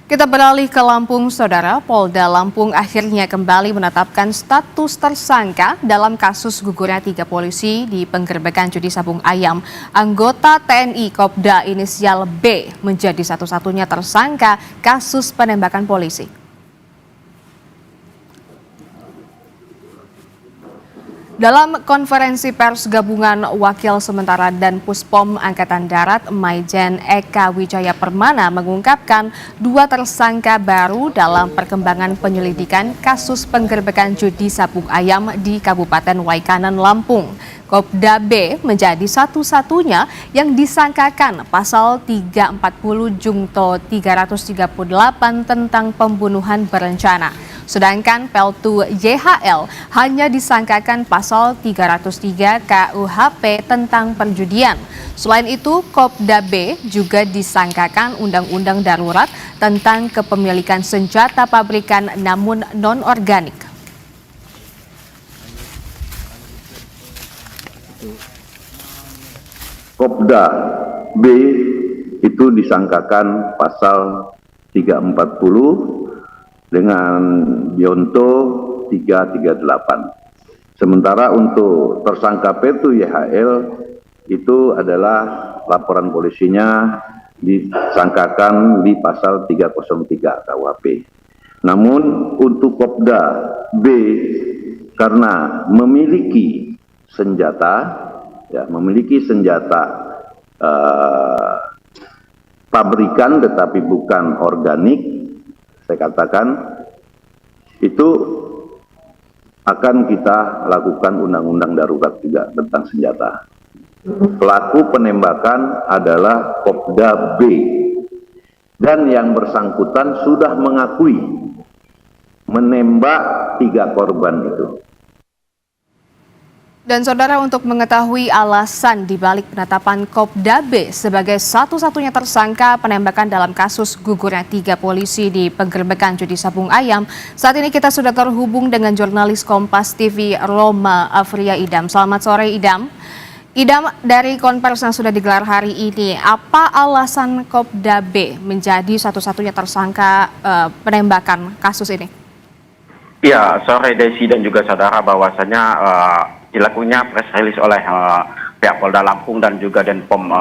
Kita beralih ke Lampung, Saudara. Polda Lampung akhirnya kembali menetapkan status tersangka dalam kasus gugurnya 3 polisi di penggerbekan judi sabung ayam. Anggota TNI Kopda inisial B menjadi satu-satunya tersangka kasus penembakan polisi. Dalam konferensi pers gabungan Wakil Sementara dan Puspom Angkatan Darat, Maijen Eka Wijaya Permana mengungkapkan 2 tersangka baru dalam perkembangan penyelidikan kasus penggerbekan judi sabung ayam di Kabupaten Waikanan, Lampung. Kopda B menjadi satu-satunya yang disangkakan pasal 340 Jungto 338 tentang pembunuhan berencana. Sedangkan Peltu YHL hanya disangkakan pasal 303 KUHP tentang perjudian. Selain itu, Kopda B juga disangkakan Undang-Undang Darurat tentang kepemilikan senjata pabrikan namun non-organik. Kopda B itu disangkakan pasal 340 dengan Yonto 338. Sementara untuk tersangka Peltu YHL itu adalah laporan polisinya disangkakan di pasal 303 KUHP. Namun untuk Kopda B karena memiliki senjata pabrikan tetapi bukan organik, saya katakan itu akan kita lakukan undang-undang darurat juga tentang senjata. Pelaku penembakan adalah Kopda B dan yang bersangkutan sudah mengakui menembak 3 korban itu. Dan Saudara, untuk mengetahui alasan dibalik penetapan Kopda B sebagai satu-satunya tersangka penembakan dalam kasus gugurnya 3 polisi di penggerbekan judi sabung ayam, saat ini kita sudah terhubung dengan jurnalis Kompas TV Roma Afria Idam. Selamat sore Idam. Idam, dari konferensi yang sudah digelar hari ini, apa alasan Kopda B menjadi satu-satunya tersangka penembakan kasus ini? Ya, sore Desi dan juga saudara, bahwasanya dilakukannya press release oleh pihak Polda Lampung dan juga Denpom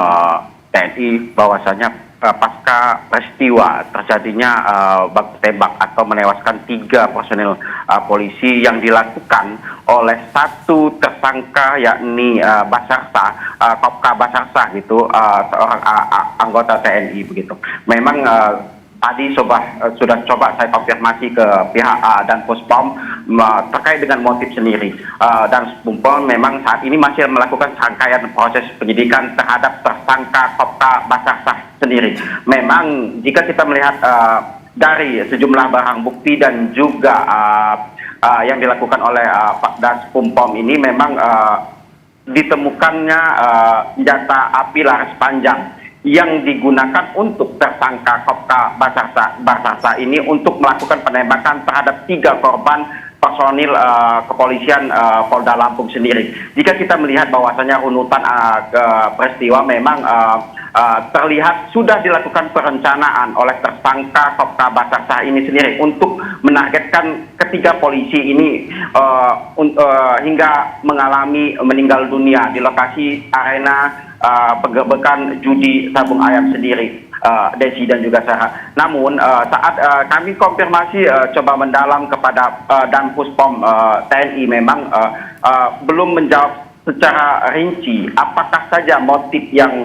TNI bahwasanya pasca peristiwa terjadinya baku tembak atau menewaskan 3 personil polisi yang dilakukan oleh satu tersangka yakni Basarsa, Kopka Basarsa gitu, seorang anggota TNI begitu. Memang tadi sudah coba saya konfirmasi ke pihak dan Puspom terkait dengan motif sendiri. Dan Puspom memang saat ini masih melakukan rangkaian proses penyidikan terhadap tersangka Kopka Basarsa sendiri. Memang jika kita melihat dari sejumlah barang bukti dan juga yang dilakukan oleh Pak Das Puspom ini, memang ditemukannya senjata api laras panjang yang digunakan untuk tersangka Kopka Basarsa ini untuk melakukan penembakan terhadap 3 korban personil kepolisian Polda Lampung sendiri. Jika kita melihat bahwasanya runutan peristiwa memang terlihat sudah dilakukan perencanaan oleh tersangka Kopka Basarsa ini sendiri untuk menargetkan ketiga polisi ini hingga mengalami meninggal dunia di lokasi arena penggerbekan judi sabung ayam sendiri, Desi dan juga Sarah. Namun saat kami konfirmasi coba mendalam kepada dan Puspom TNI, memang belum menjawab secara rinci apakah saja motif yang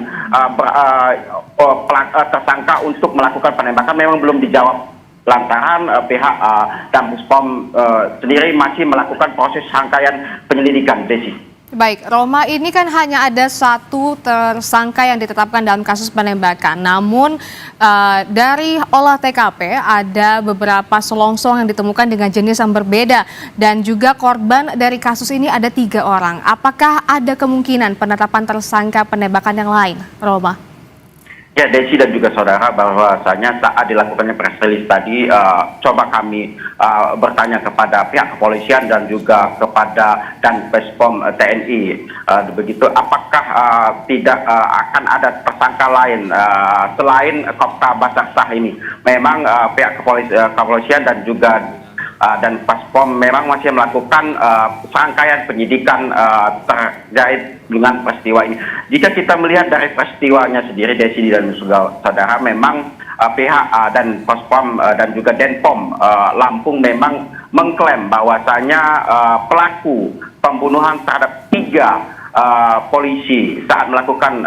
tersangka untuk melakukan penembakan, memang belum dijawab lantaran pihak dan Puspom sendiri masih melakukan proses rangkaian penyelidikan, Desi. Baik, Roma, ini kan hanya ada satu tersangka yang ditetapkan dalam kasus penembakan. Namun dari olah TKP ada beberapa selongsong yang ditemukan dengan jenis yang berbeda. Dan juga korban dari kasus ini ada 3 orang. Apakah ada kemungkinan penetapan tersangka penembakan yang lain, Roma? Ya, Desi dan juga saudara, bahwasanya saat dilakukannya press release tadi, coba kami bertanya kepada pihak kepolisian dan juga kepada Danpes POM TNI, begitu apakah tidak akan ada tersangka lain selain Kopka Basaksah ini. Memang pihak kepolisian dan juga dan Paspom memang masih melakukan serangkaian penyidikan terkait dengan peristiwa ini. Jika kita melihat dari peristiwanya sendiri, Desi dan saudara, memang pihak dan Paspom dan juga Denpom Lampung memang mengklaim bahwasanya pelaku pembunuhan terhadap 3 polisi saat melakukan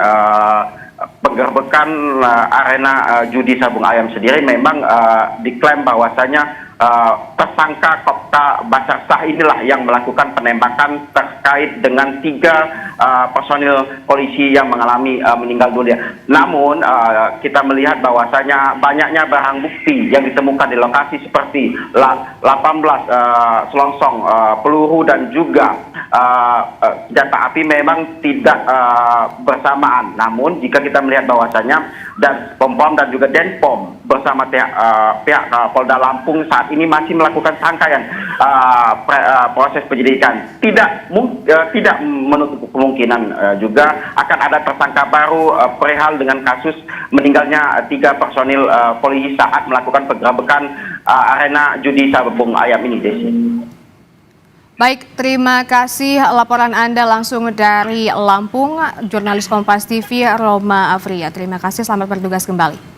penggerbekan arena judi sabung ayam sendiri memang diklaim bahwasanya tersangka Kopka Basaksah inilah yang melakukan penembakan terkait dengan 3 personil polisi yang mengalami meninggal dunia. Namun kita melihat bahwasanya banyaknya barang bukti yang ditemukan di lokasi seperti 18 selongsong peluru dan juga senjata api memang tidak bersamaan. Namun jika kita melihat bahwasanya dan Pom dan juga Denpom bersama pihak Polda Lampung saat ini masih melakukan serangkaian proses penyidikan. Tidak menutup kemungkinan juga akan ada tersangka baru perihal dengan kasus meninggalnya 3 personil polisi saat melakukan penggerebekan arena judi sabung ayam ini, Desi. Baik, terima kasih laporan Anda langsung dari Lampung, jurnalis Kompas TV Roma Afria. Terima kasih, selamat bertugas kembali.